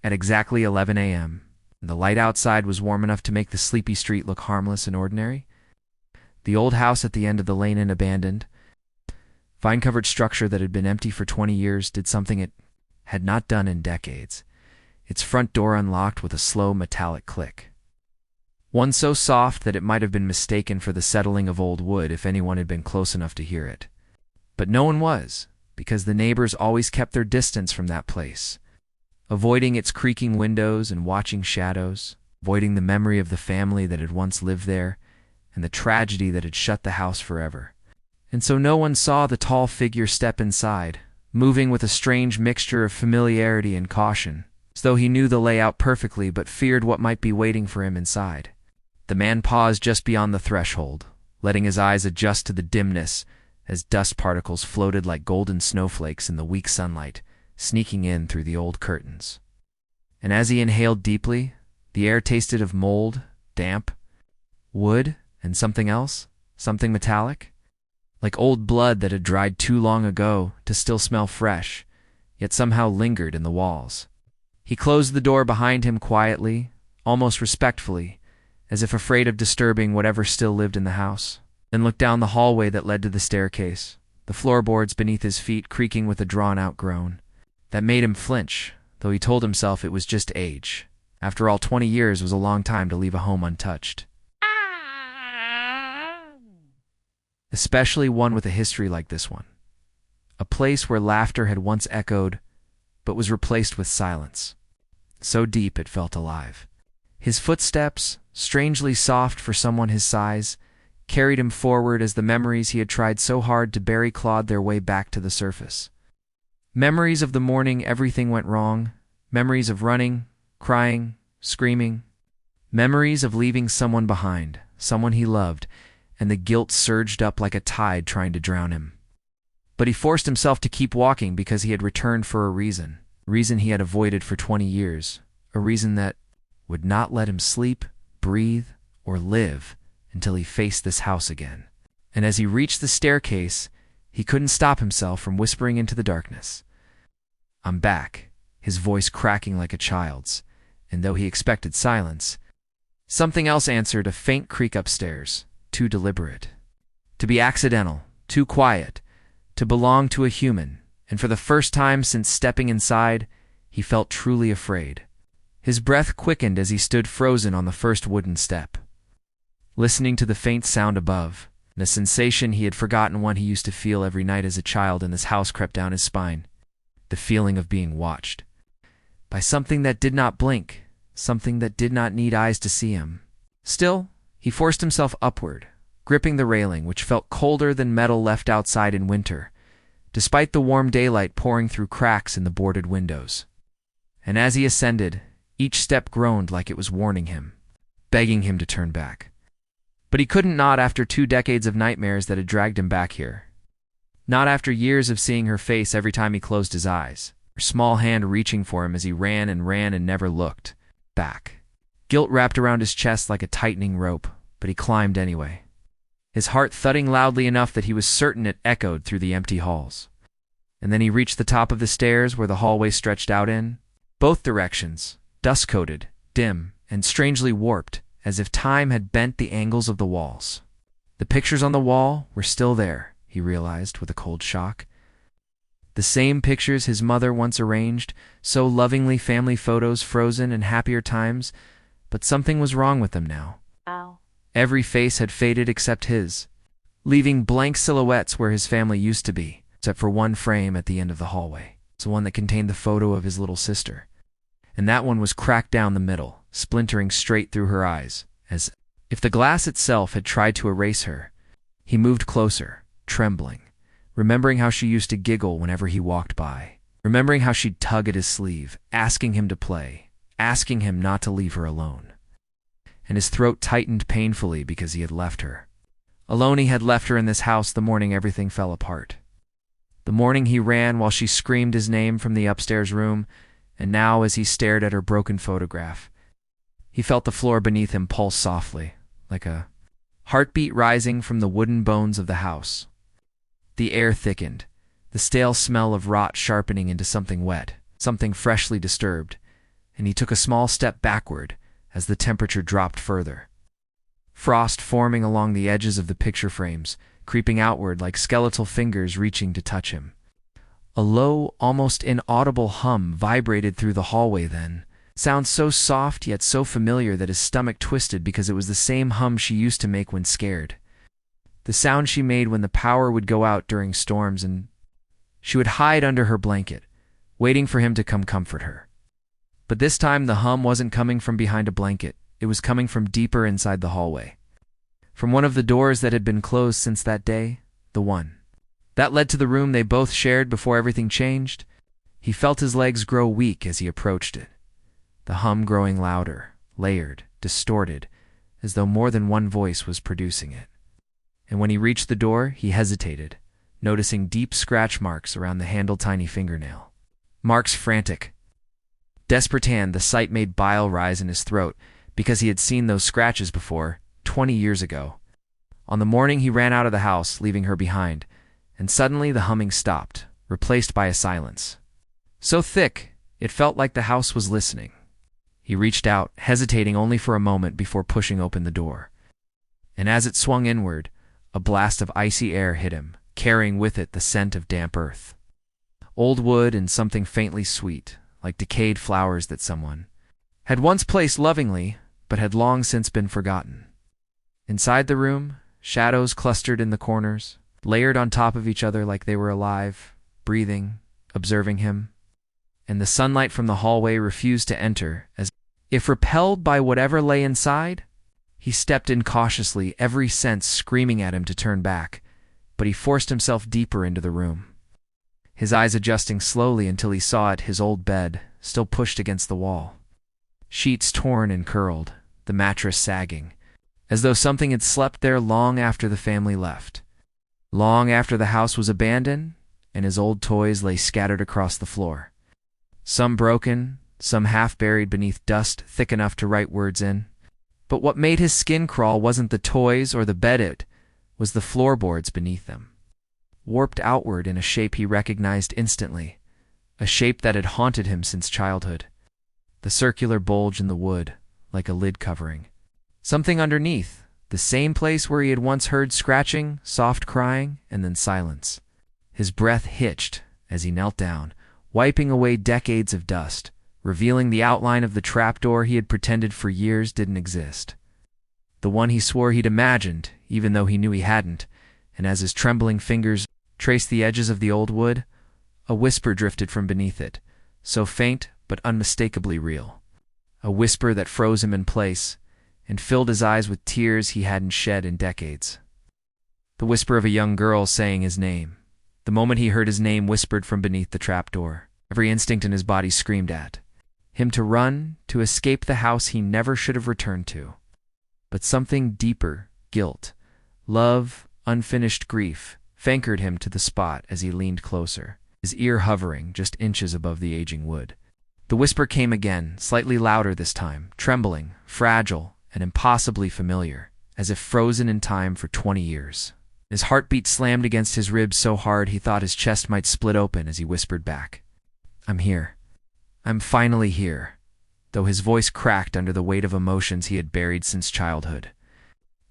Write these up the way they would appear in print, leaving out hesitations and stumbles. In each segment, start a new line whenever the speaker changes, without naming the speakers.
At exactly 11 a.m., the light outside was warm enough to make the sleepy street look harmless and ordinary. The old house at the end of the lane and abandoned, vine-covered structure that had been empty for 20 years did something it had not done in decades. Its front door unlocked with a slow metallic click. One so soft that it might have been mistaken for the settling of old wood if anyone had been close enough to hear it. But no one was, because the neighbors always kept their distance from that place, avoiding its creaking windows and watching shadows, avoiding the memory of the family that had once lived there and the tragedy that had shut the house forever. And so no one saw the tall figure step inside, moving with a strange mixture of familiarity and caution, as though he knew the layout perfectly but feared what might be waiting for him inside. The man paused just beyond the threshold, letting his eyes adjust to the dimness as dust particles floated like golden snowflakes in the weak sunlight, sneaking in through the old curtains. And as he inhaled deeply, the air tasted of mold, damp, wood, and something else, something metallic, like old blood that had dried too long ago to still smell fresh, yet somehow lingered in the walls. He closed the door behind him quietly, almost respectfully, as if afraid of disturbing whatever still lived in the house, then looked down the hallway that led to the staircase, the floorboards beneath his feet creaking with a drawn-out groan. That made him flinch, though he told himself it was just age. After all, 20 years was a long time to leave a home untouched. Especially one with a history like this one. A place where laughter had once echoed, but was replaced with silence. So deep it felt alive. His footsteps, strangely soft for someone his size, carried him forward as the memories he had tried so hard to bury clawed their way back to the surface. Memories of the morning everything went wrong, memories of running, crying, screaming, memories of leaving someone behind, someone he loved, and the guilt surged up like a tide trying to drown him. But he forced himself to keep walking because he had returned for a reason he had avoided for 20 years, a reason that would not let him sleep, breathe, or live until he faced this house again. And as he reached the staircase, he couldn't stop himself from whispering into the darkness. "I'm back," his voice cracking like a child's, and though he expected silence, something else answered, a faint creak upstairs, too deliberate. To be accidental, too quiet, to belong to a human, and for the first time since stepping inside, he felt truly afraid. His breath quickened as he stood frozen on the first wooden step, listening to the faint sound above, and a sensation he had forgotten one he used to feel every night as a child in this house crept down his spine, the feeling of being watched by something that did not blink, something that did not need eyes to see him. Still, he forced himself upward, gripping the railing, which felt colder than metal left outside in winter, despite the warm daylight pouring through cracks in the boarded windows. And as he ascended, each step groaned like it was warning him, begging him to turn back. But he couldn't, not after 2 decades of nightmares that had dragged him back here. Not after years of seeing her face every time he closed his eyes, her small hand reaching for him as he ran and never looked back. Guilt wrapped around his chest like a tightening rope, but he climbed anyway, his heart thudding loudly enough that he was certain it echoed through the empty halls. And then he reached the top of the stairs where the hallway stretched out in both directions, dust-coated, dim, and strangely warped, as if time had bent the angles of the walls. The pictures on the wall were still there, he realized with a cold shock. The same pictures his mother once arranged, so lovingly, family photos frozen in happier times, but something was wrong with them now.
Ow.
Every face had faded except his, leaving blank silhouettes where his family used to be, except for one frame at the end of the hallway. It's the one that contained the photo of his little sister. And that one was cracked down the middle, splintering straight through her eyes, as if the glass itself had tried to erase her. He moved closer, trembling, remembering how she used to giggle whenever he walked by, remembering how she'd tug at his sleeve, asking him to play, asking him not to leave her alone. And his throat tightened painfully because he had left her. Alone he had left her in this house the morning everything fell apart. The morning he ran while she screamed his name from the upstairs room, and now as he stared at her broken photograph, he felt the floor beneath him pulse softly, like a heartbeat rising from the wooden bones of the house. The air thickened, the stale smell of rot sharpening into something wet, something freshly disturbed, and he took a small step backward as the temperature dropped further. Frost forming along the edges of the picture frames, creeping outward like skeletal fingers reaching to touch him. A low, almost inaudible hum vibrated through the hallway then, sound so soft yet so familiar that his stomach twisted because it was the same hum she used to make when scared. The sound she made when the power would go out during storms, and she would hide under her blanket, waiting for him to come comfort her. But this time the hum wasn't coming from behind a blanket, it was coming from deeper inside the hallway. From one of the doors that had been closed since that day, the one that led to the room they both shared before everything changed. He felt his legs grow weak as he approached it, the hum growing louder, layered, distorted, as though more than one voice was producing it. And when he reached the door, he hesitated, noticing deep scratch marks around the handle-tiny fingernail. Mark's frantic, desperate hand, the sight made bile rise in his throat because he had seen those scratches before, 20 years ago. On the morning he ran out of the house, leaving her behind, and suddenly the humming stopped, replaced by a silence so thick it felt like the house was listening. He reached out, hesitating only for a moment before pushing open the door. And as it swung inward, a blast of icy air hit him, carrying with it the scent of damp earth. Old wood and something faintly sweet, like decayed flowers that someone had once placed lovingly, but had long since been forgotten. Inside the room, shadows clustered in the corners, layered on top of each other like they were alive, breathing, observing him. And the sunlight from the hallway refused to enter, as if repelled by whatever lay inside. He stepped in cautiously, every sense screaming at him to turn back, but he forced himself deeper into the room, his eyes adjusting slowly until he saw it, his old bed, still pushed against the wall. Sheets torn and curled, the mattress sagging, as though something had slept there long after the family left. Long after the house was abandoned, and his old toys lay scattered across the floor. Some broken, some half-buried beneath dust thick enough to write words in. But what made his skin crawl wasn't the toys or the bed, it was the floorboards beneath them. Warped outward in a shape he recognized instantly, a shape that had haunted him since childhood. The circular bulge in the wood, like a lid covering something underneath, the same place where he had once heard scratching, soft crying, and then silence. His breath hitched as he knelt down, wiping away decades of dust, revealing the outline of the trapdoor he had pretended for years didn't exist. The one he swore he'd imagined, even though he knew he hadn't, and as his trembling fingers traced the edges of the old wood, a whisper drifted from beneath it, so faint but unmistakably real. A whisper that froze him in place and filled his eyes with tears he hadn't shed in decades. The whisper of a young girl saying his name. The moment he heard his name whispered from beneath the trapdoor, every instinct in his body screamed at him to run, to escape the house he never should have returned to. But something deeper, guilt, love, unfinished grief, anchored him to the spot as he leaned closer, his ear hovering just inches above the aging wood. The whisper came again, slightly louder this time, trembling, fragile, and impossibly familiar, as if frozen in time for 20 years. His heartbeat slammed against his ribs so hard he thought his chest might split open as he whispered back, "I'm here. I'm finally here," though his voice cracked under the weight of emotions he had buried since childhood.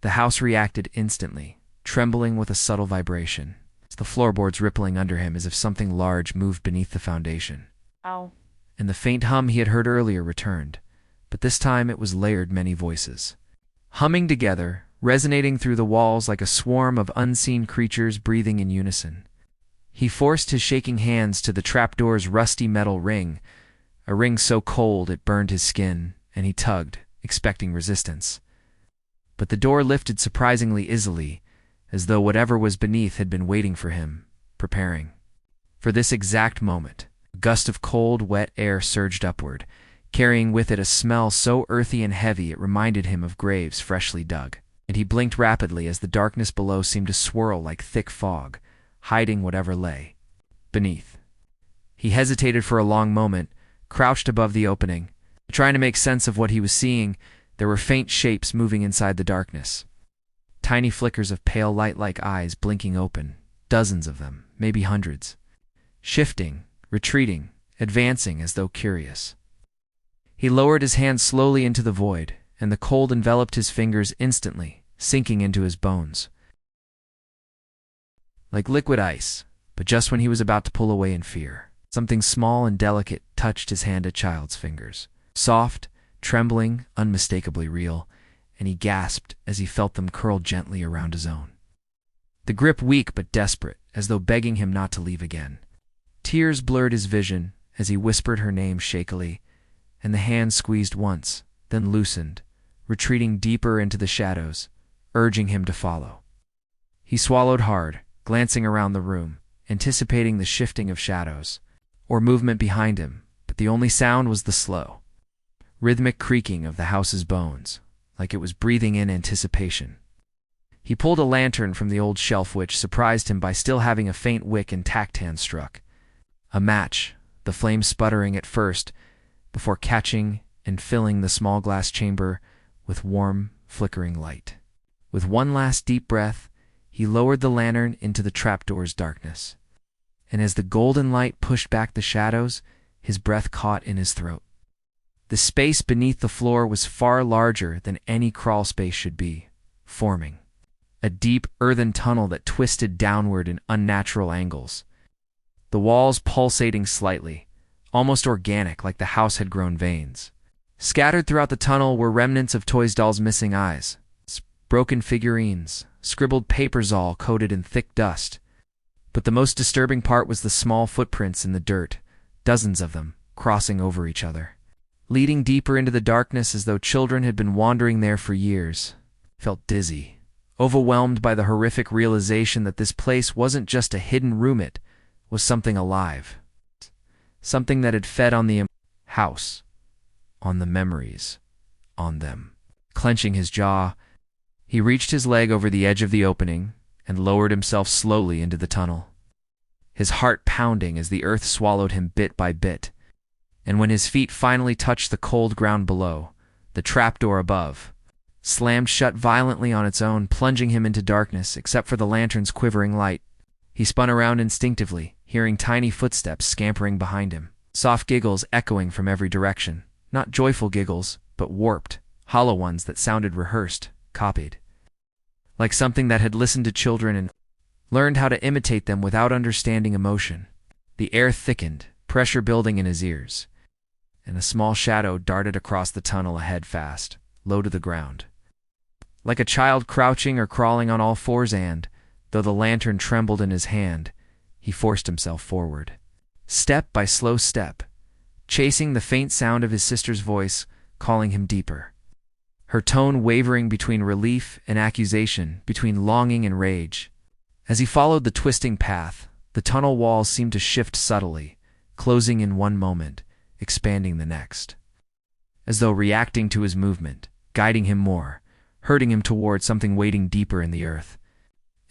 The house reacted instantly, trembling with a subtle vibration, the floorboards rippling under him as if something large moved beneath the foundation.
Ow.
And the faint hum he had heard earlier returned, but this time it was layered many voices, humming together, resonating through the walls like a swarm of unseen creatures breathing in unison. He forced his shaking hands to the trapdoor's rusty metal ring, a ring so cold it burned his skin, and he tugged, expecting resistance. But the door lifted surprisingly easily, as though whatever was beneath had been waiting for him, preparing. For this exact moment, a gust of cold, wet air surged upward, carrying with it a smell so earthy and heavy it reminded him of graves freshly dug. And he blinked rapidly as the darkness below seemed to swirl like thick fog, hiding whatever lay beneath. He hesitated for a long moment, crouched above the opening. Trying to make sense of what he was seeing, there were faint shapes moving inside the darkness. Tiny flickers of pale light like eyes blinking open, dozens of them, maybe hundreds. Shifting, retreating, advancing as though curious. He lowered his hand slowly into the void, and the cold enveloped his fingers instantly, sinking into his bones. Like liquid ice, but just when he was about to pull away in fear, something small and delicate touched his hand, a child's fingers. Soft, trembling, unmistakably real, and he gasped as he felt them curl gently around his own. The grip weak but desperate, as though begging him not to leave again. Tears blurred his vision as he whispered her name shakily, and the hand squeezed once, then loosened, retreating deeper into the shadows, urging him to follow. He swallowed hard, glancing around the room, anticipating the shifting of shadows, or movement behind him, but the only sound was the slow, rhythmic creaking of the house's bones, like it was breathing in anticipation. He pulled a lantern from the old shelf, which surprised him by still having a faint wick intact. Hand struck a match, the flame sputtering at first, before catching and filling the small glass chamber with warm, flickering light. With one last deep breath, he lowered the lantern into the trapdoor's darkness, and as the golden light pushed back the shadows, his breath caught in his throat. The space beneath the floor was far larger than any crawl space should be, forming a deep earthen tunnel that twisted downward in unnatural angles, the walls pulsating slightly, almost organic, like the house had grown veins. Scattered throughout the tunnel were remnants of Toys Doll's missing eyes, broken figurines, scribbled papers, all coated in thick dust. But the most disturbing part was the small footprints in the dirt, dozens of them, crossing over each other, leading deeper into the darkness as though children had been wandering there for years. Felt dizzy, overwhelmed by the horrific realization that this place wasn't just a hidden room, it was something alive. Something that had fed on the house, on the memories, on them. Clenching his jaw, he reached his leg over the edge of the opening and lowered himself slowly into the tunnel, his heart pounding as the earth swallowed him bit by bit. And when his feet finally touched the cold ground below, the trapdoor above slammed shut violently on its own, plunging him into darkness except for the lantern's quivering light. He spun around instinctively, hearing tiny footsteps scampering behind him, soft giggles echoing from every direction. Not joyful giggles, but warped, hollow ones that sounded rehearsed, copied. Like something that had listened to children and learned how to imitate them without understanding emotion. The air thickened, pressure building in his ears, and a small shadow darted across the tunnel ahead, fast, low to the ground. Like a child crouching or crawling on all fours, and, though the lantern trembled in his hand, he forced himself forward, step by slow step, chasing the faint sound of his sister's voice, calling him deeper. Her tone wavering between relief and accusation, between longing and rage. As he followed the twisting path, the tunnel walls seemed to shift subtly, closing in one moment, expanding the next, as though reacting to his movement, guiding him more, herding him toward something waiting deeper in the earth.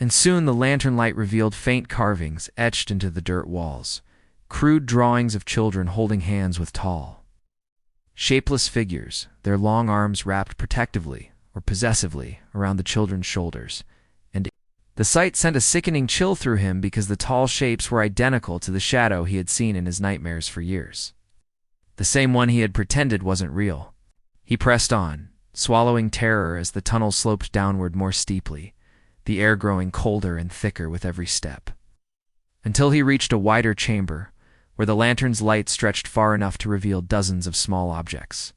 And soon the lantern light revealed faint carvings etched into the dirt walls, crude drawings of children holding hands with tall, shapeless figures, their long arms wrapped protectively or possessively around the children's shoulders. And the sight sent a sickening chill through him because the tall shapes were identical to the shadow he had seen in his nightmares for years. The same one he had pretended wasn't real. He pressed on, swallowing terror as the tunnel sloped downward more steeply, the air growing colder and thicker with every step, until he reached a wider chamber, where the lantern's light stretched far enough to reveal dozens of small objects.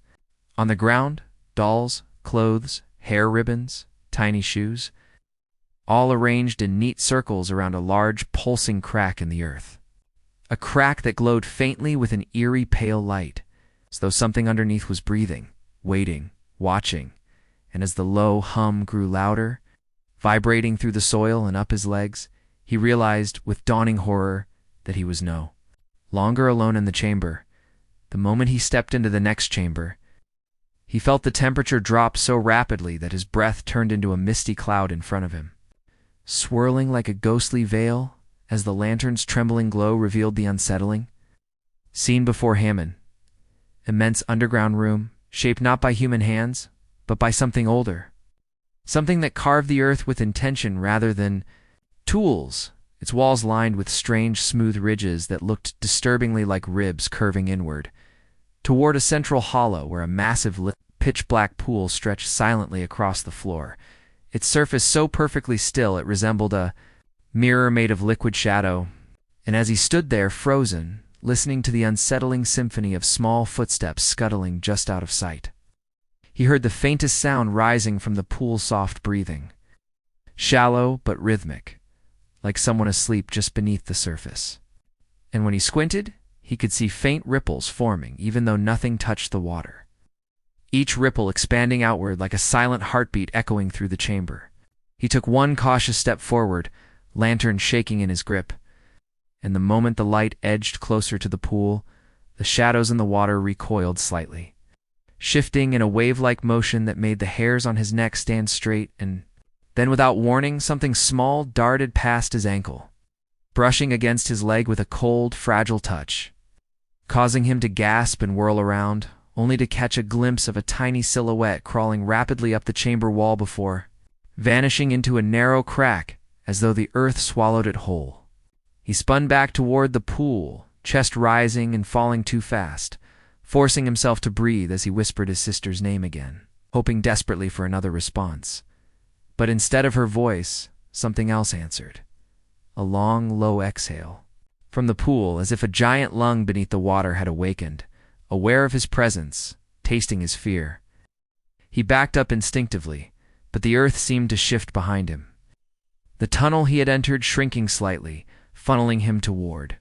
On the ground, dolls, clothes, hair ribbons, tiny shoes, all arranged in neat circles around a large, pulsing crack in the earth. A crack that glowed faintly with an eerie pale light, as though something underneath was breathing, waiting, watching, and as the low hum grew louder, vibrating through the soil and up his legs, he realized with dawning horror that he was no longer alone in the chamber. The moment he stepped into the next chamber, he felt the temperature drop so rapidly that his breath turned into a misty cloud in front of him, swirling like a ghostly veil as the lantern's trembling glow revealed the unsettling scene before him. An immense underground room, shaped not by human hands, but by something older, something that carved the earth with intention rather than tools, its walls lined with strange smooth ridges that looked disturbingly like ribs curving inward, toward a central hollow where a massive pitch-black pool stretched silently across the floor, its surface so perfectly still it resembled a mirror made of liquid shadow. And as he stood there, frozen, listening to the unsettling symphony of small footsteps scuttling just out of sight, he heard the faintest sound rising from the pool's soft breathing, shallow but rhythmic, like someone asleep just beneath the surface. And when he squinted, he could see faint ripples forming even though nothing touched the water, each ripple expanding outward like a silent heartbeat echoing through the chamber. He took one cautious step forward, lantern shaking in his grip, and the moment the light edged closer to the pool, the shadows in the water recoiled slightly, shifting in a wave-like motion that made the hairs on his neck stand straight, and then without warning, something small darted past his ankle, brushing against his leg with a cold, fragile touch, causing him to gasp and whirl around, only to catch a glimpse of a tiny silhouette crawling rapidly up the chamber wall before vanishing into a narrow crack as though the earth swallowed it whole. He spun back toward the pool, chest rising and falling too fast, forcing himself to breathe as he whispered his sister's name again, hoping desperately for another response. But instead of her voice, something else answered. A long, low exhale from the pool, as if a giant lung beneath the water had awakened, aware of his presence, tasting his fear. He backed up instinctively, but the earth seemed to shift behind him, the tunnel he had entered shrinking slightly, funneling him toward.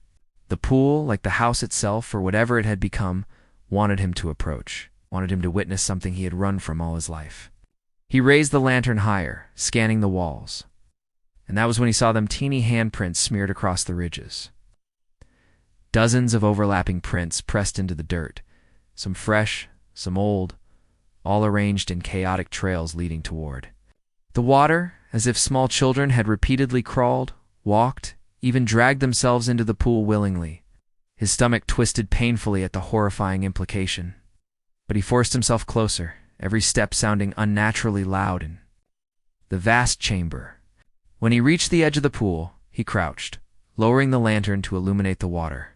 The pool, like the house itself or whatever it had become, wanted him to approach, wanted him to witness something he had run from all his life. He raised the lantern higher, scanning the walls, and that was when he saw them teeny handprints smeared across the ridges. Dozens of overlapping prints pressed into the dirt, some fresh, some old, all arranged in chaotic trails leading toward the water, as if small children had repeatedly crawled, walked, even dragged themselves into the pool willingly. His stomach twisted painfully at the horrifying implication, but he forced himself closer, every step sounding unnaturally loud in the vast chamber. When he reached the edge of the pool, he crouched, lowering the lantern to illuminate the water.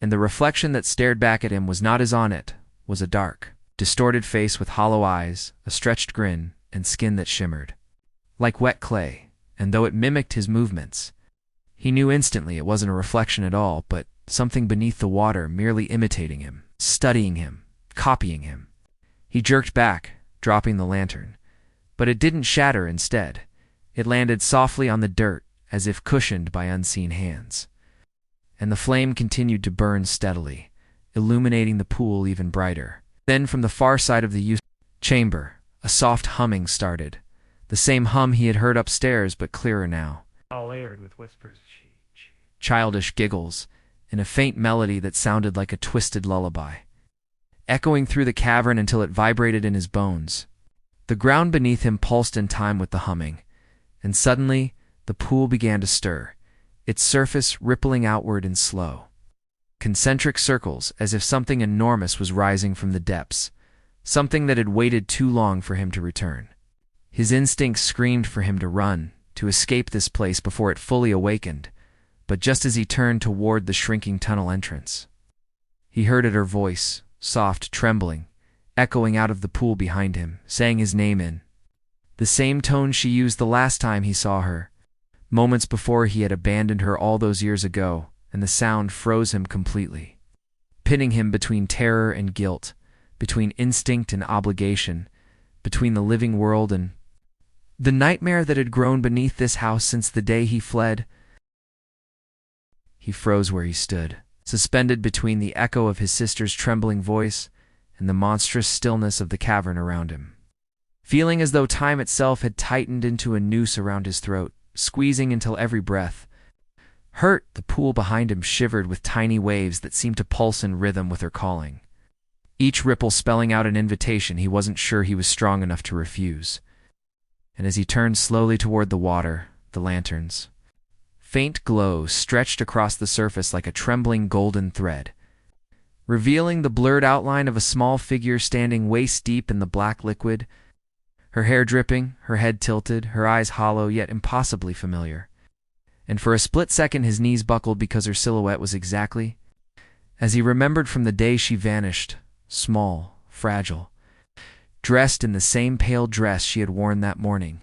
And the reflection that stared back at him was not his own, it was a dark, distorted face with hollow eyes, a stretched grin, and skin that shimmered like wet clay. And though it mimicked his movements, he knew instantly it wasn't a reflection at all, but something beneath the water merely imitating him, studying him, copying him. He jerked back, dropping the lantern, but it didn't shatter. Instead, it landed softly on the dirt, as if cushioned by unseen hands. And the flame continued to burn steadily, illuminating the pool even brighter. Then from the far side of the chamber, a soft humming started, the same hum he had heard upstairs, but clearer now.
All aired with whispers,
childish giggles, and a faint melody that sounded like a twisted lullaby, echoing through the cavern until it vibrated in his bones. The ground beneath him pulsed in time with the humming, and suddenly the pool began to stir, its surface rippling outward in slow, concentric circles, as if something enormous was rising from the depths, something that had waited too long for him to return. His instincts screamed for him to run, to escape this place before it fully awakened, but just as he turned toward the shrinking tunnel entrance, he heard her voice, soft, trembling, echoing out of the pool behind him, saying his name in the same tone she used the last time he saw her, moments before he had abandoned her all those years ago, and the sound froze him completely, pinning him between terror and guilt, between instinct and obligation, between the living world and the nightmare that had grown beneath this house since the day he fled. He froze where he stood, suspended between the echo of his sister's trembling voice and the monstrous stillness of the cavern around him, feeling as though time itself had tightened into a noose around his throat, squeezing until every breath hurt. The pool behind him shivered with tiny waves that seemed to pulse in rhythm with her calling, each ripple spelling out an invitation he wasn't sure he was strong enough to refuse. And as he turned slowly toward the water, the lantern's faint glow stretched across the surface like a trembling golden thread, revealing the blurred outline of a small figure standing waist-deep in the black liquid, her hair dripping, her head tilted, her eyes hollow yet impossibly familiar. And for a split second his knees buckled because her silhouette was exactly as he remembered from the day she vanished, small, fragile, dressed in the same pale dress she had worn that morning,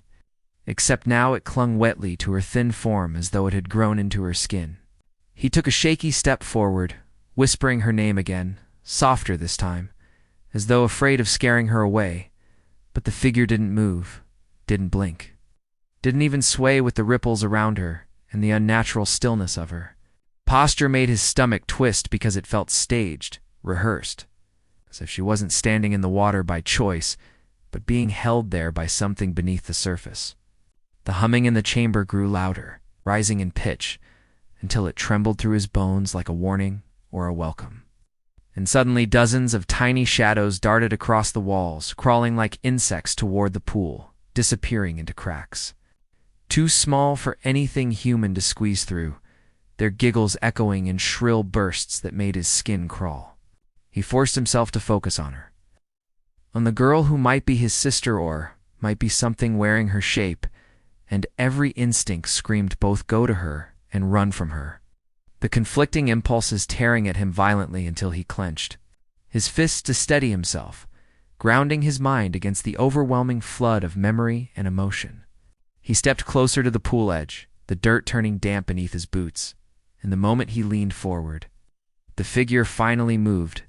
except now it clung wetly to her thin form as though it had grown into her skin. He took a shaky step forward, whispering her name again, softer this time, as though afraid of scaring her away, but the figure didn't move, didn't blink, didn't even sway with the ripples around her and the unnatural stillness of her. Posture made his stomach twist because it felt staged, rehearsed, as if she wasn't standing in the water by choice, but being held there by something beneath the surface. The humming in the chamber grew louder, rising in pitch, until it trembled through his bones like a warning or a welcome. And suddenly dozens of tiny shadows darted across the walls, crawling like insects toward the pool, disappearing into cracks. Too small for anything human to squeeze through, their giggles echoing in shrill bursts that made his skin crawl. He forced himself to focus on her. On the girl who might be his sister or might be something wearing her shape, and every instinct screamed both go to her and run from her, the conflicting impulses tearing at him violently until he clenched his fists to steady himself, grounding his mind against the overwhelming flood of memory and emotion. He stepped closer to the pool edge, the dirt turning damp beneath his boots, and the moment he leaned forward, the figure finally moved,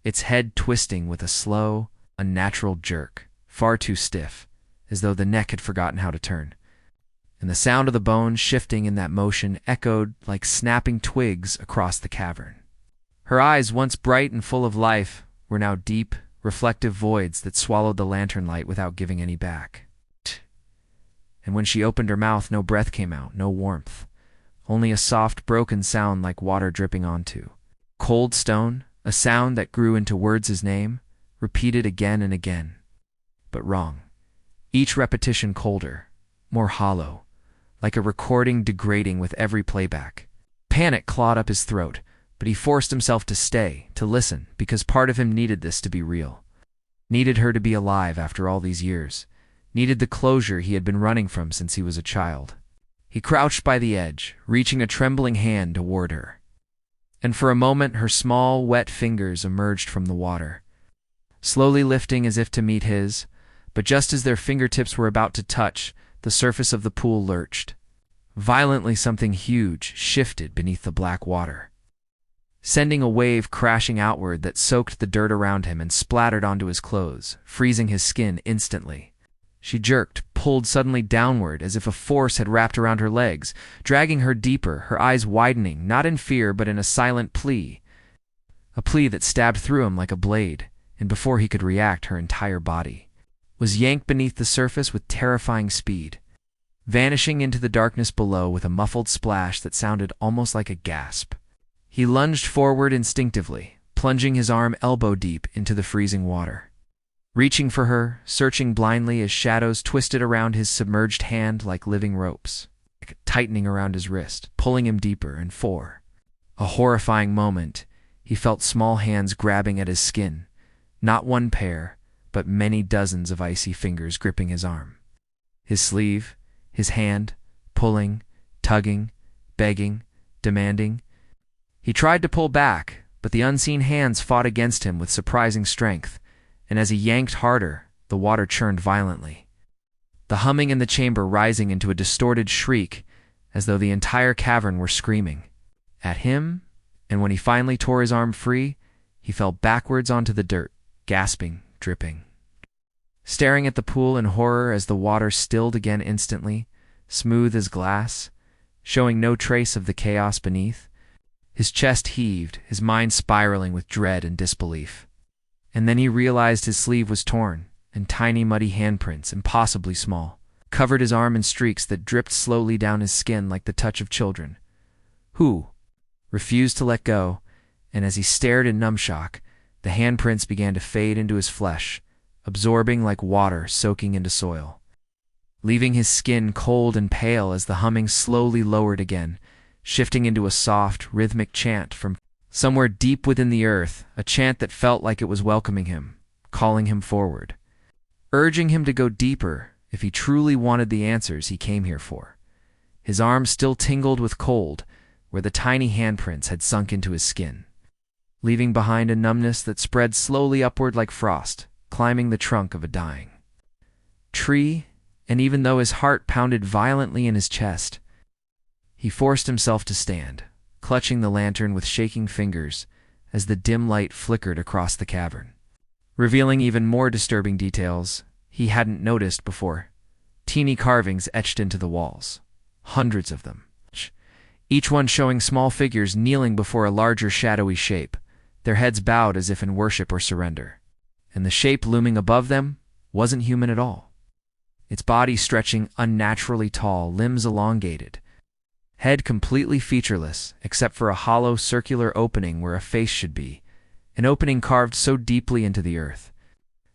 its head twisting with a slow, unnatural jerk, far too stiff, as though the neck had forgotten how to turn. And the sound of the bones shifting in that motion echoed like snapping twigs across the cavern. Her eyes, once bright and full of life, were now deep, reflective voids that swallowed the lantern light without giving any back. And when she opened her mouth, no breath came out, no warmth, only a soft, broken sound like water dripping onto cold stone, a sound that grew into words' name, repeated again and again. But wrong. Each repetition colder, more hollow, like a recording degrading with every playback. Panic clawed up his throat, but he forced himself to stay, to listen, because part of him needed this to be real. Needed her to be alive after all these years. Needed the closure he had been running from since he was a child. He crouched by the edge, reaching a trembling hand toward her. And for a moment her small, wet fingers emerged from the water, slowly lifting as if to meet his, but just as their fingertips were about to touch, the surface of the pool lurched. Violently, something huge shifted beneath the black water, sending a wave crashing outward that soaked the dirt around him and splattered onto his clothes, freezing his skin instantly. She jerked, pulled suddenly downward as if a force had wrapped around her legs, dragging her deeper, her eyes widening, not in fear but in a silent plea. A plea that stabbed through him like a blade, and before he could react, her entire body was yanked beneath the surface with terrifying speed, vanishing into the darkness below with a muffled splash that sounded almost like a gasp. He lunged forward instinctively, plunging his arm elbow-deep into the freezing water, reaching for her, searching blindly as shadows twisted around his submerged hand like living ropes, tightening around his wrist, pulling him deeper, and for a horrifying moment, he felt small hands grabbing at his skin, not one pair, but many dozens of icy fingers gripping his arm. His sleeve, his hand, pulling, tugging, begging, demanding. He tried to pull back, but the unseen hands fought against him with surprising strength, and as he yanked harder, the water churned violently, the humming in the chamber rising into a distorted shriek as though the entire cavern were screaming at him, and when he finally tore his arm free, he fell backwards onto the dirt, gasping, dripping, staring at the pool in horror as the water stilled again instantly, smooth as glass, showing no trace of the chaos beneath. His chest heaved, his mind spiraling with dread and disbelief. And then he realized his sleeve was torn, and tiny muddy handprints, impossibly small, covered his arm in streaks that dripped slowly down his skin like the touch of children, who refused to let go, and as he stared in numb shock, the handprints began to fade into his flesh, absorbing like water soaking into soil, leaving his skin cold and pale as the humming slowly lowered again, shifting into a soft, rhythmic chant from somewhere deep within the earth, a chant that felt like it was welcoming him, calling him forward, urging him to go deeper if he truly wanted the answers he came here for. His arms still tingled with cold, where the tiny handprints had sunk into his skin. leaving behind a numbness that spread slowly upward like frost, climbing the trunk of a dying tree, and even though his heart pounded violently in his chest, he forced himself to stand, clutching the lantern with shaking fingers as the dim light flickered across the cavern, revealing even more disturbing details he hadn't noticed before. Teeny carvings etched into the walls, hundreds of them, each one showing small figures kneeling before a larger shadowy shape, their heads bowed as if in worship or surrender. And the shape looming above them wasn't human at all. Its body stretching unnaturally tall, limbs elongated, head completely featureless except for a hollow circular opening where a face should be, an opening carved so deeply into the earth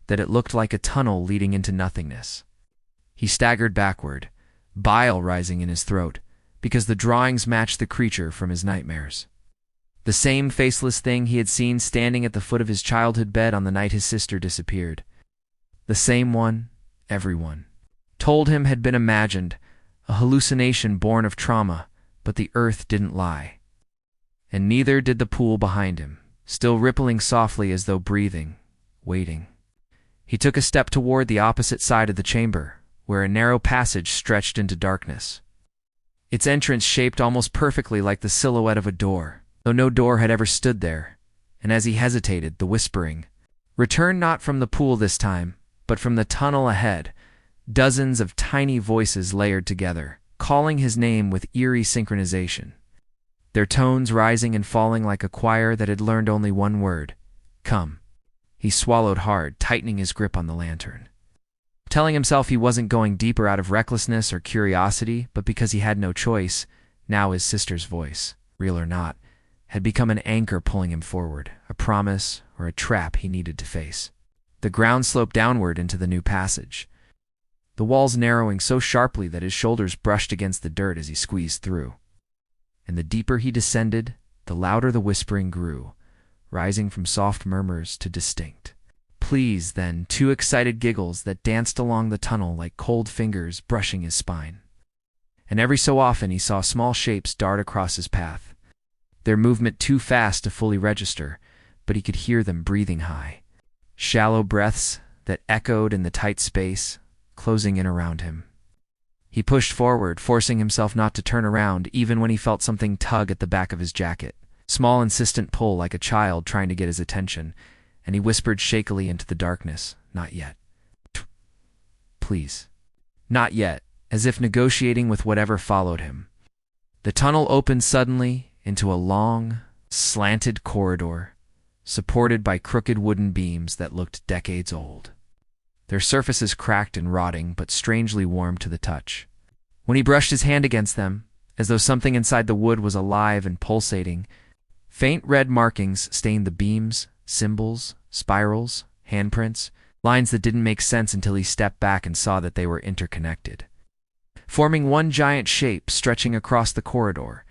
that it looked like a tunnel leading into nothingness. He staggered backward, bile rising in his throat, because the drawings matched the creature from his nightmares. The same faceless thing he had seen standing at the foot of his childhood bed on the night his sister disappeared. The same one, everyone told him had been imagined, a hallucination born of trauma, but the earth didn't lie. And neither did the pool behind him, still rippling softly as though breathing, waiting. He took a step toward the opposite side of the chamber, where a narrow passage stretched into darkness. Its entrance shaped almost perfectly like the silhouette of a door, though no door had ever stood there, and as he hesitated, the whispering returned not from the pool this time, but from the tunnel ahead, dozens of tiny voices layered together, calling his name with eerie synchronization, their tones rising and falling like a choir that had learned only one word, come. He swallowed hard, tightening his grip on the lantern, telling himself he wasn't going deeper out of recklessness or curiosity, but because he had no choice. Now his sister's voice, real or not, had become an anchor pulling him forward, a promise or a trap he needed to face. The ground sloped downward into the new passage, the walls narrowing so sharply that his shoulders brushed against the dirt as he squeezed through. And the deeper he descended, the louder the whispering grew, rising from soft murmurs to distinct pleas, then two excited giggles that danced along the tunnel like cold fingers brushing his spine. And every so often he saw small shapes dart across his path, their movement too fast to fully register, but he could hear them breathing high, shallow breaths that echoed in the tight space, closing in around him. He pushed forward, forcing himself not to turn around even when he felt something tug at the back of his jacket, small insistent pull like a child trying to get his attention, and he whispered shakily into the darkness, not yet. Please. Not yet, as if negotiating with whatever followed him. The tunnel opened suddenly into a long, slanted corridor, supported by crooked wooden beams that looked decades old, their surfaces cracked and rotting but strangely warm to the touch. When he brushed his hand against them, as though something inside the wood was alive and pulsating, faint red markings stained the beams, symbols, spirals, handprints, lines that didn't make sense until he stepped back and saw that they were interconnected, forming one giant shape stretching across the corridor,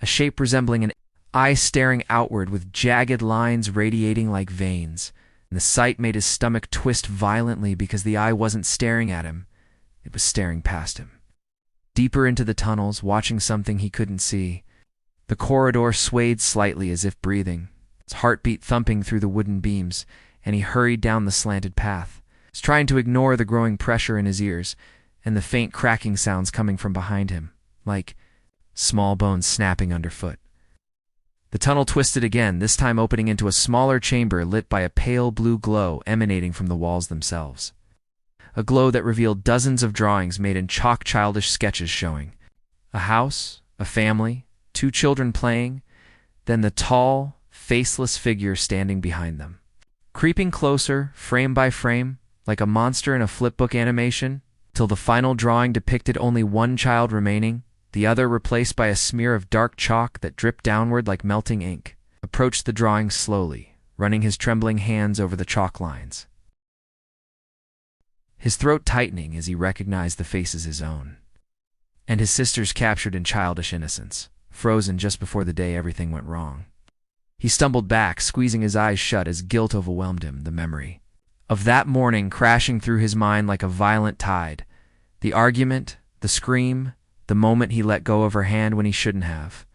a shape resembling an eye staring outward with jagged lines radiating like veins. And the sight made his stomach twist violently because the eye wasn't staring at him, it was staring past him. Deeper into the tunnels, watching something he couldn't see, the corridor swayed slightly as if breathing, its heartbeat thumping through the wooden beams, and he hurried down the slanted path, trying to ignore the growing pressure in his ears and the faint cracking sounds coming from behind him, like small bones snapping underfoot. The tunnel twisted again, this time opening into a smaller chamber lit by a pale blue glow emanating from the walls themselves. A glow that revealed dozens of drawings made in chalk childish sketches showing a house, a family, two children playing, then the tall, faceless figure standing behind them. Creeping closer, frame by frame, like a monster in a flipbook animation, till the final drawing depicted only one child remaining, the other replaced by a smear of dark chalk that dripped downward like melting ink, approached the drawing slowly, running his trembling hands over the chalk lines, his throat tightening as he recognized the face as his own, and his sister's captured in childish innocence, frozen just before the day everything went wrong. He stumbled back, squeezing his eyes shut as guilt overwhelmed him, the memory of that morning crashing through his mind like a violent tide, the argument, the scream, the moment he let go of her hand when he shouldn't have.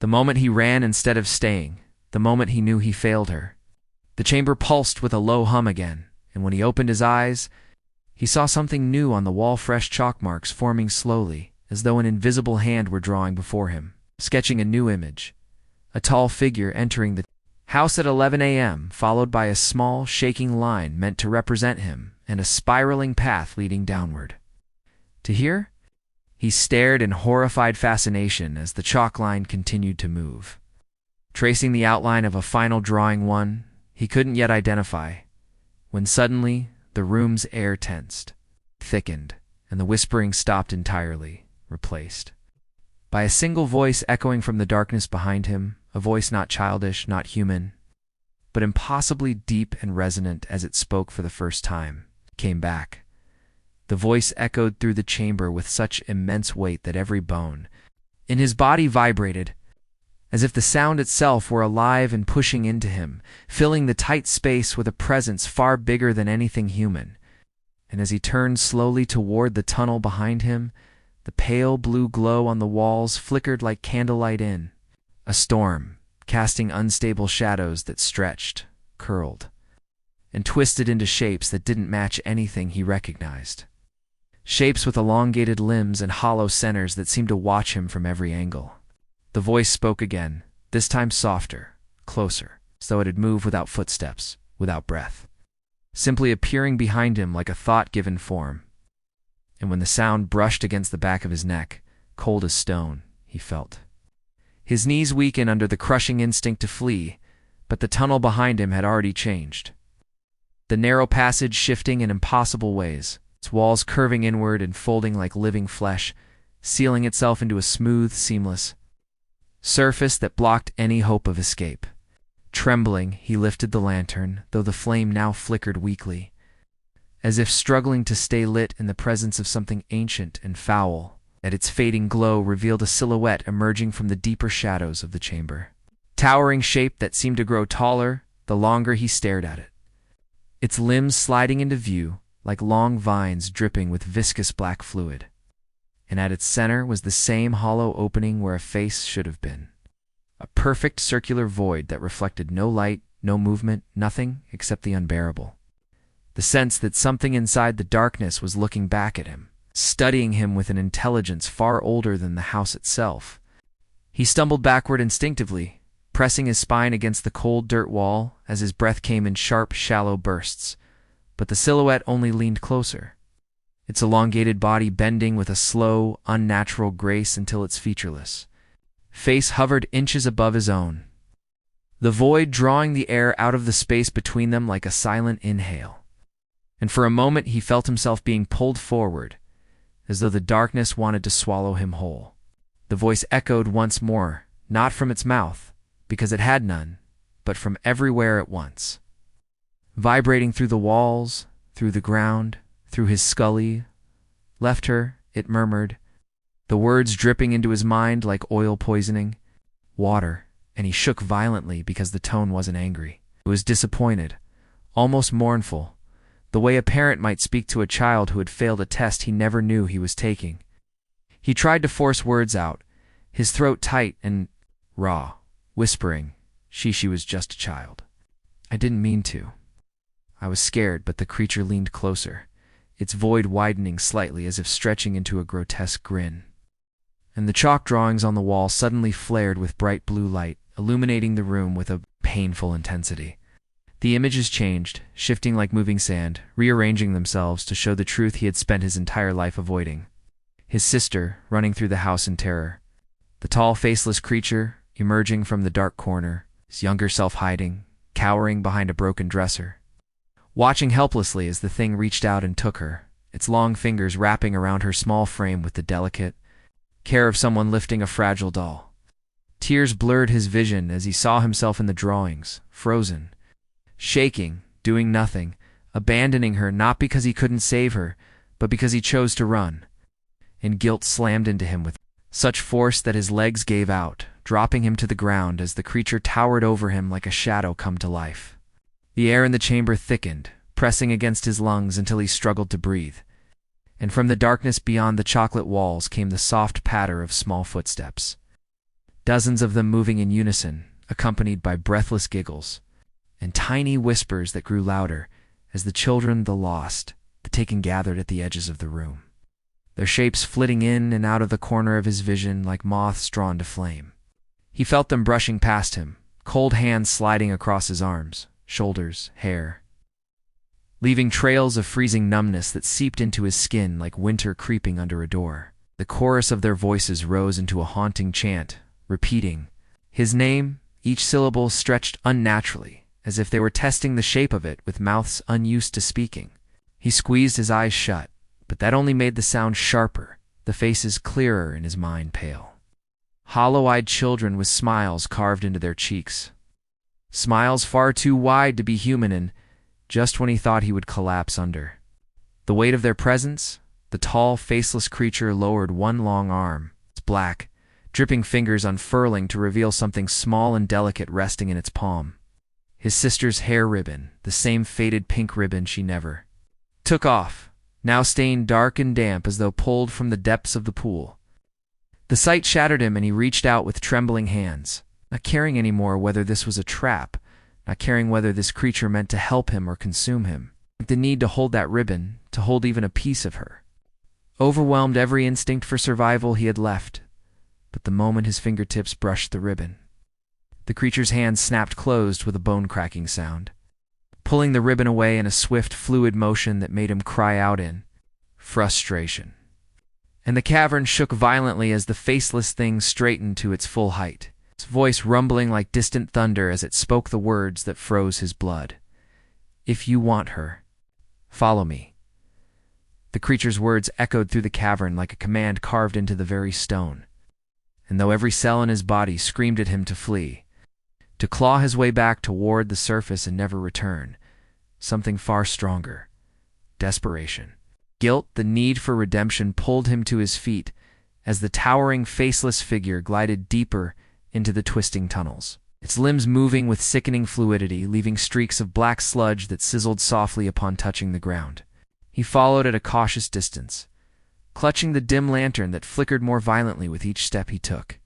The moment he ran instead of staying. the moment he knew he failed her. The chamber pulsed with a low hum again, and when he opened his eyes, he saw something new on the wall, fresh chalk marks forming slowly, as though an invisible hand were drawing before him, sketching a new image. A tall figure entering the house at 11 a.m., followed by a small, shaking line meant to represent him, and a spiraling path leading downward. To here? He stared in horrified fascination as the chalk line continued to move, tracing the outline of a final drawing one he couldn't yet identify, when suddenly the room's air tensed, thickened, and the whispering stopped entirely, replaced by a single voice echoing from the darkness behind him, a voice not childish, not human, but impossibly deep and resonant as it spoke for the first time, came back. The voice echoed through the chamber with such immense weight that every bone in his body vibrated, as if the sound itself were alive and pushing into him, filling the tight space with a presence far bigger than anything human. And as he turned slowly toward the tunnel behind him, the pale blue glow on the walls flickered like candlelight in a storm, casting unstable shadows that stretched, curled, and twisted into shapes that didn't match anything he recognized. Shapes with elongated limbs and hollow centers that seemed to watch him from every angle. The voice spoke again, this time softer, closer, as though it had moved without footsteps, without breath, simply appearing behind him like a thought given form. And when the sound brushed against the back of his neck, cold as stone, he felt his knees weaken under the crushing instinct to flee, but the tunnel behind him had already changed. The narrow passage shifting in impossible ways, its walls curving inward and folding like living flesh, sealing itself into a smooth, seamless surface that blocked any hope of escape. Trembling, he lifted the lantern, though the flame now flickered weakly, as if struggling to stay lit in the presence of something ancient and foul. At its fading glow revealed a silhouette emerging from the deeper shadows of the chamber. Towering shape that seemed to grow taller the longer he stared at it. Its limbs sliding into view like long vines dripping with viscous black fluid. And at its center was the same hollow opening where a face should have been. A perfect circular void that reflected no light, no movement, nothing except the unbearable. The sense that something inside the darkness was looking back at him, studying him with an intelligence far older than the house itself. He stumbled backward instinctively, pressing his spine against the cold dirt wall as his breath came in sharp, shallow bursts. But the silhouette only leaned closer, its elongated body bending with a slow, unnatural grace until its featureless face hovered inches above his own, the void drawing the air out of the space between them like a silent inhale. And for a moment he felt himself being pulled forward, as though the darkness wanted to swallow him whole. The voice echoed once more, not from its mouth, because it had none, but from everywhere at once. Vibrating through the walls, through the ground, through his scully, left her, it murmured, the words dripping into his mind like oil poisoning. Water, and he shook violently because the tone wasn't angry. It was disappointed, almost mournful, the way a parent might speak to a child who had failed a test he never knew he was taking. He tried to force words out, his throat tight and raw, whispering, she was just a child. I didn't mean to. I was scared, but the creature leaned closer, its void widening slightly as if stretching into a grotesque grin. And the chalk drawings on the wall suddenly flared with bright blue light, illuminating the room with a painful intensity. The images changed, shifting like moving sand, rearranging themselves to show the truth he had spent his entire life avoiding. His sister, running through the house in terror. The tall, faceless creature, emerging from the dark corner, his younger self hiding, cowering behind a broken dresser. Watching helplessly as the thing reached out and took her, its long fingers wrapping around her small frame with the delicate care of someone lifting a fragile doll. Tears blurred his vision as he saw himself in the drawings, frozen, shaking, doing nothing, abandoning her not because he couldn't save her, but because he chose to run. And guilt slammed into him with such force that his legs gave out, dropping him to the ground as the creature towered over him like a shadow come to life. The air in the chamber thickened, pressing against his lungs until he struggled to breathe. And from the darkness beyond the chocolate walls came the soft patter of small footsteps. Dozens of them moving in unison, accompanied by breathless giggles and tiny whispers that grew louder as the children, the lost, the taken gathered at the edges of the room, their shapes flitting in and out of the corner of his vision like moths drawn to flame. He felt them brushing past him, cold hands sliding across his arms, shoulders, hair, leaving trails of freezing numbness that seeped into his skin like winter creeping under a door. The chorus of their voices rose into a haunting chant, repeating his name, each syllable stretched unnaturally, as if they were testing the shape of it with mouths unused to speaking. He squeezed his eyes shut, but that only made the sound sharper, the faces clearer and his mind pale. Hollow-eyed children with smiles carved into their cheeks. Smiles far too wide to be human, and just when he thought he would collapse under the weight of their presence, the tall, faceless creature lowered one long arm, its black, dripping fingers unfurling to reveal something small and delicate resting in its palm. His sister's hair ribbon, the same faded pink ribbon she never took off, now stained dark and damp as though pulled from the depths of the pool. The sight shattered him, and he reached out with trembling hands, not caring anymore whether this was a trap, not caring whether this creature meant to help him or consume him. The need to hold that ribbon, to hold even a piece of her, overwhelmed every instinct for survival he had left. But the moment his fingertips brushed the ribbon, the creature's hand snapped closed with a bone-cracking sound, pulling the ribbon away in a swift, fluid motion that made him cry out in frustration. And the cavern shook violently as the faceless thing straightened to its full height, its voice rumbling like distant thunder as it spoke the words that froze his blood. "If you want her, follow me." The creature's words echoed through the cavern like a command carved into the very stone. And though every cell in his body screamed at him to flee, to claw his way back toward the surface and never return, something far stronger, desperation, guilt, the need for redemption pulled him to his feet as the towering, faceless figure glided deeper into the twisting tunnels, its limbs moving with sickening fluidity, leaving streaks of black sludge that sizzled softly upon touching the ground. He followed at a cautious distance, clutching the dim lantern that flickered more violently with each step he took,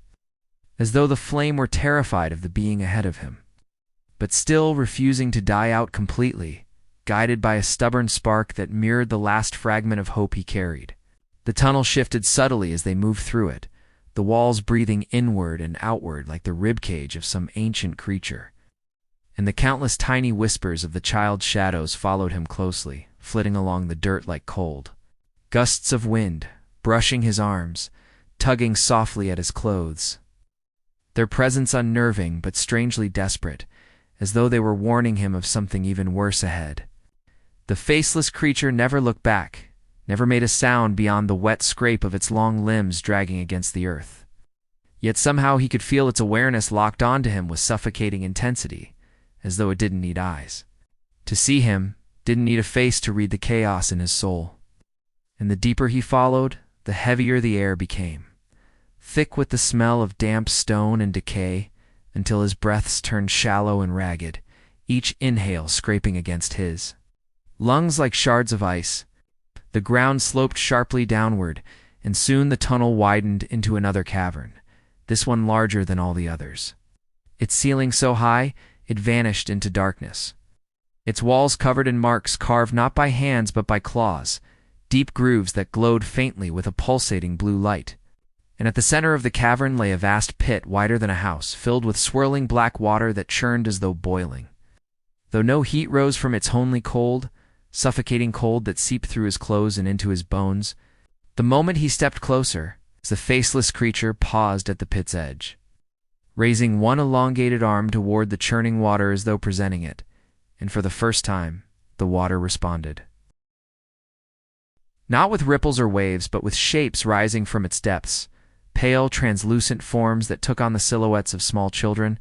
as though the flame were terrified of the being ahead of him, but still refusing to die out completely, guided by a stubborn spark that mirrored the last fragment of hope he carried. The tunnel shifted subtly as they moved through it, the walls breathing inward and outward like the ribcage of some ancient creature. And the countless tiny whispers of the child's shadows followed him closely, flitting along the dirt like cold gusts of wind, brushing his arms, tugging softly at his clothes. Their presence unnerving but strangely desperate, as though they were warning him of something even worse ahead. The faceless creature never looked back, never made a sound beyond the wet scrape of its long limbs dragging against the earth. Yet somehow he could feel its awareness locked onto him with suffocating intensity, as though it didn't need eyes to see him, didn't need a face to read the chaos in his soul. And the deeper he followed, the heavier the air became, thick with the smell of damp stone and decay, until his breaths turned shallow and ragged, each inhale scraping against his lungs like shards of ice. The ground sloped sharply downward, and soon the tunnel widened into another cavern, this one larger than all the others. Its ceiling so high, it vanished into darkness, its walls covered in marks carved not by hands but by claws, deep grooves that glowed faintly with a pulsating blue light. And at the center of the cavern lay a vast pit wider than a house, filled with swirling black water that churned as though boiling. Though no heat rose from its only cold, suffocating cold that seeped through his clothes and into his bones, the moment he stepped closer, the faceless creature paused at the pit's edge, raising one elongated arm toward the churning water as though presenting it, and for the first time, the water responded. Not with ripples or waves, but with shapes rising from its depths, pale, translucent forms that took on the silhouettes of small children.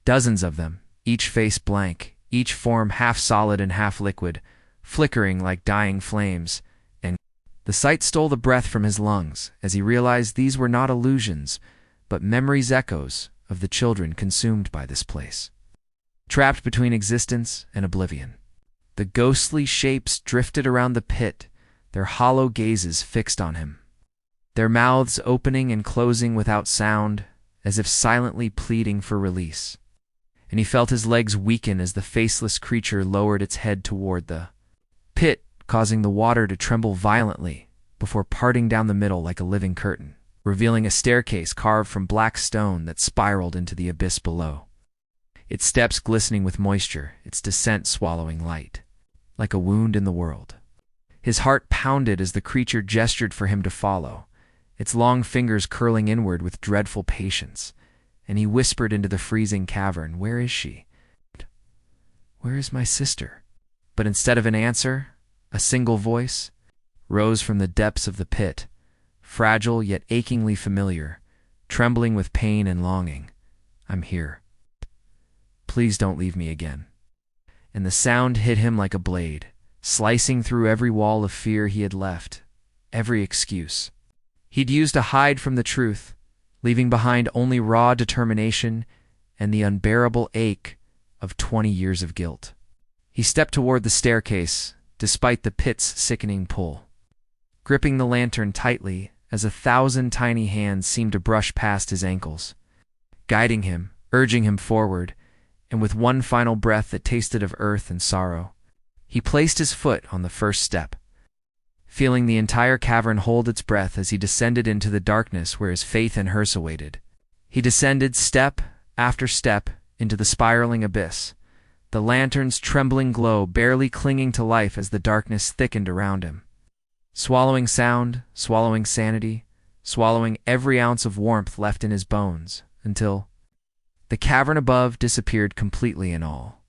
Dozens of them, each face blank, each form half solid and half liquid, flickering like dying flames, and the sight stole the breath from his lungs as he realized these were not illusions, but memories' echoes of the children consumed by this place, trapped between existence and oblivion. The ghostly shapes drifted around the pit, their hollow gazes fixed on him, their mouths opening and closing without sound, as if silently pleading for release. And he felt his legs weaken as the faceless creature lowered its head toward the pit, causing the water to tremble violently before parting down the middle like a living curtain, revealing a staircase carved from black stone that spiraled into the abyss below. Its steps glistening with moisture, its descent swallowing light, like a wound in the world. His heart pounded as the creature gestured for him to follow, its long fingers curling inward with dreadful patience, and he whispered into the freezing cavern, "Where is she? Where is my sister?" But instead of an answer, a single voice rose from the depths of the pit, fragile yet achingly familiar, trembling with pain and longing. "I'm here. Please don't leave me again." And the sound hit him like a blade, slicing through every wall of fear he had left, every excuse he'd used to hide from the truth, leaving behind only raw determination and the unbearable ache of 20 years of guilt. He stepped toward the staircase, despite the pit's sickening pull, gripping the lantern tightly as 1,000 tiny hands seemed to brush past his ankles, guiding him, urging him forward, and with one final breath that tasted of earth and sorrow, he placed his foot on the first step, feeling the entire cavern hold its breath as he descended into the darkness where his faith and hers awaited. He descended step after step into the spiraling abyss, the lantern's trembling glow barely clinging to life as the darkness thickened around him. Swallowing sound, swallowing sanity, swallowing every ounce of warmth left in his bones, until the cavern above disappeared completely in all.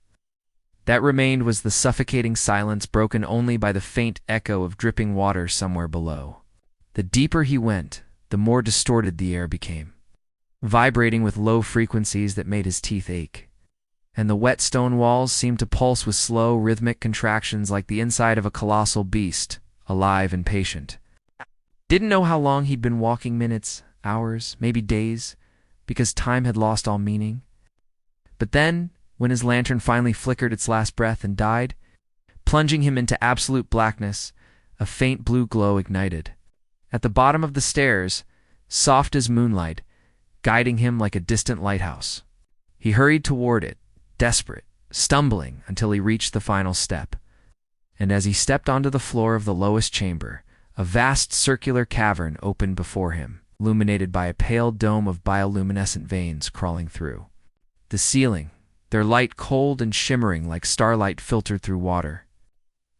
That remained was the suffocating silence broken only by the faint echo of dripping water somewhere below. The deeper he went, the more distorted the air became, vibrating with low frequencies that made his teeth ache. And the wet stone walls seemed to pulse with slow, rhythmic contractions like the inside of a colossal beast, alive and patient. Didn't know how long he'd been walking, minutes, hours, maybe days, because time had lost all meaning. But then, when his lantern finally flickered its last breath and died, plunging him into absolute blackness, a faint blue glow ignited. At the bottom of the stairs, soft as moonlight, guiding him like a distant lighthouse. He hurried toward it, desperate, stumbling until he reached the final step. And as he stepped onto the floor of the lowest chamber, a vast circular cavern opened before him, illuminated by a pale dome of bioluminescent veins crawling through. The ceiling, their light cold and shimmering like starlight filtered through water.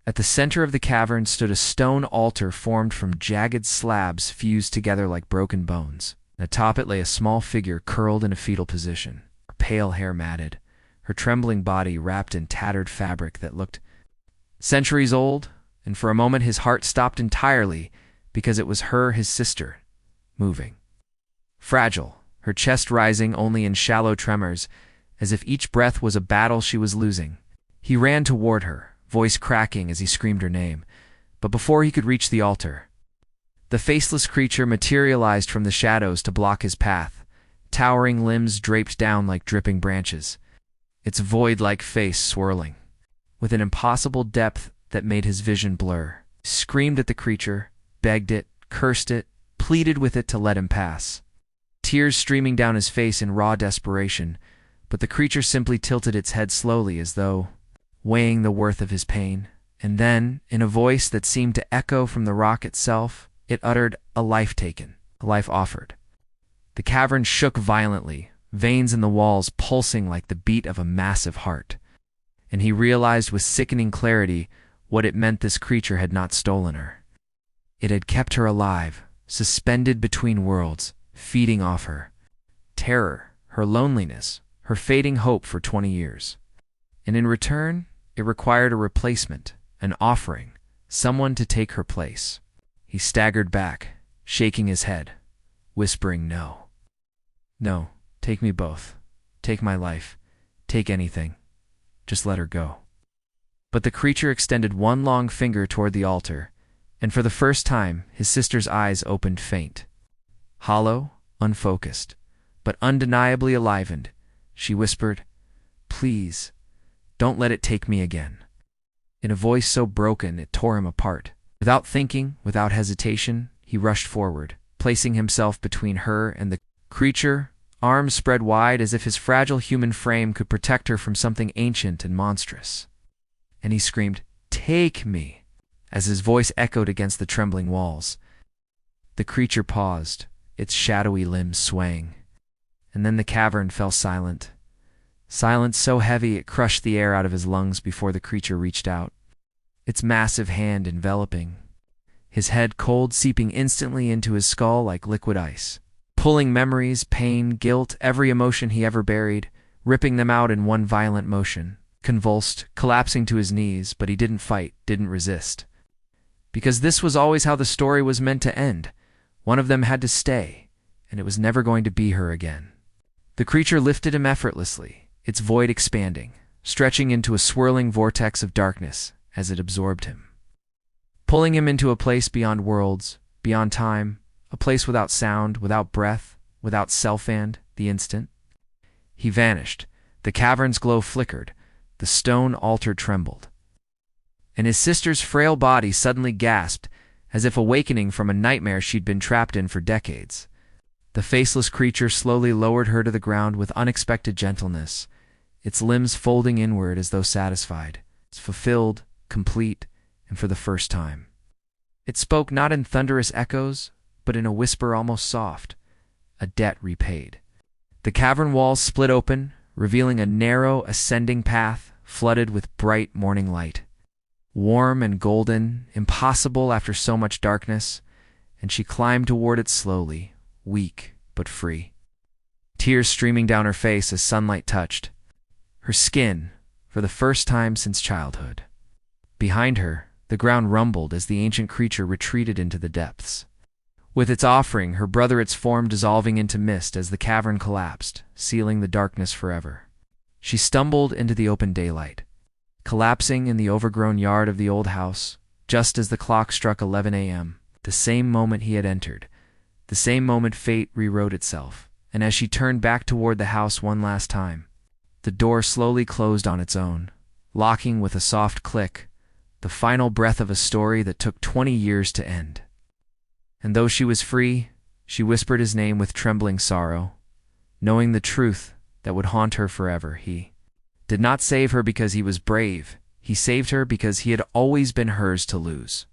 At the center of the cavern stood a stone altar formed from jagged slabs fused together like broken bones. Atop it lay a small figure curled in a fetal position, her pale hair matted, her trembling body wrapped in tattered fabric that looked centuries old, and for a moment his heart stopped entirely because it was her, his sister, moving. Fragile, her chest rising only in shallow tremors, as if each breath was a battle she was losing. He ran toward her, voice cracking as he screamed her name, but before he could reach the altar, the faceless creature materialized from the shadows to block his path, towering limbs draped down like dripping branches, its void-like face swirling, with an impossible depth that made his vision blur. He screamed at the creature, begged it, cursed it, pleaded with it to let him pass, tears streaming down his face in raw desperation, but the creature simply tilted its head slowly as though weighing the worth of his pain, and then, in a voice that seemed to echo from the rock itself, it uttered, "A life taken, a life offered." The cavern shook violently, veins in the walls pulsing like the beat of a massive heart, and he realized with sickening clarity what it meant this creature had not stolen her. It had kept her alive, suspended between worlds, feeding off her terror, her loneliness, her fading hope for 20 years. And in return, it required a replacement, an offering, someone to take her place. He staggered back, shaking his head, whispering, "No. No, take me both. Take my life. Take anything. Just let her go." But the creature extended one long finger toward the altar, and for the first time, his sister's eyes opened faint. Hollow, unfocused, but undeniably enlivened, she whispered, "Please, don't let it take me again." In a voice so broken it tore him apart. Without thinking, without hesitation, he rushed forward, placing himself between her and the creature, arms spread wide as if his fragile human frame could protect her from something ancient and monstrous. And he screamed, "Take me!" as his voice echoed against the trembling walls. The creature paused, its shadowy limbs swaying. And then the cavern fell silent. Silence so heavy it crushed the air out of his lungs before the creature reached out, its massive hand enveloping, his head cold seeping instantly into his skull like liquid ice, pulling memories, pain, guilt, every emotion he ever buried, ripping them out in one violent motion, convulsed, collapsing to his knees, but he didn't fight, didn't resist. Because this was always how the story was meant to end. One of them had to stay, and it was never going to be her again. The creature lifted him effortlessly, its void expanding, stretching into a swirling vortex of darkness as it absorbed him, pulling him into a place beyond worlds, beyond time, a place without sound, without breath, without self, and the instant he vanished, the cavern's glow flickered, the stone altar trembled, and his sister's frail body suddenly gasped as if awakening from a nightmare she'd been trapped in for decades. The faceless creature slowly lowered her to the ground with unexpected gentleness, its limbs folding inward as though satisfied, fulfilled, complete, and for the first time. It spoke not in thunderous echoes, but in a whisper almost soft, a debt repaid. The cavern walls split open, revealing a narrow, ascending path flooded with bright morning light. Warm and golden, impossible after so much darkness, and she climbed toward it slowly, weak but free, tears streaming down her face as sunlight touched her skin for the first time since childhood. Behind her, the ground rumbled as the ancient creature retreated into the depths. With its offering, her brother, its form dissolving into mist as the cavern collapsed, sealing the darkness forever. She stumbled into the open daylight, collapsing in the overgrown yard of the old house, just as the clock struck 11 a.m., the same moment he had entered. The same moment fate rewrote itself, and as she turned back toward the house one last time, the door slowly closed on its own, locking with a soft click, the final breath of a story that took 20 years to end. And though she was free, she whispered his name with trembling sorrow, knowing the truth that would haunt her forever. He did not save her because he was brave. He saved her because he had always been hers to lose.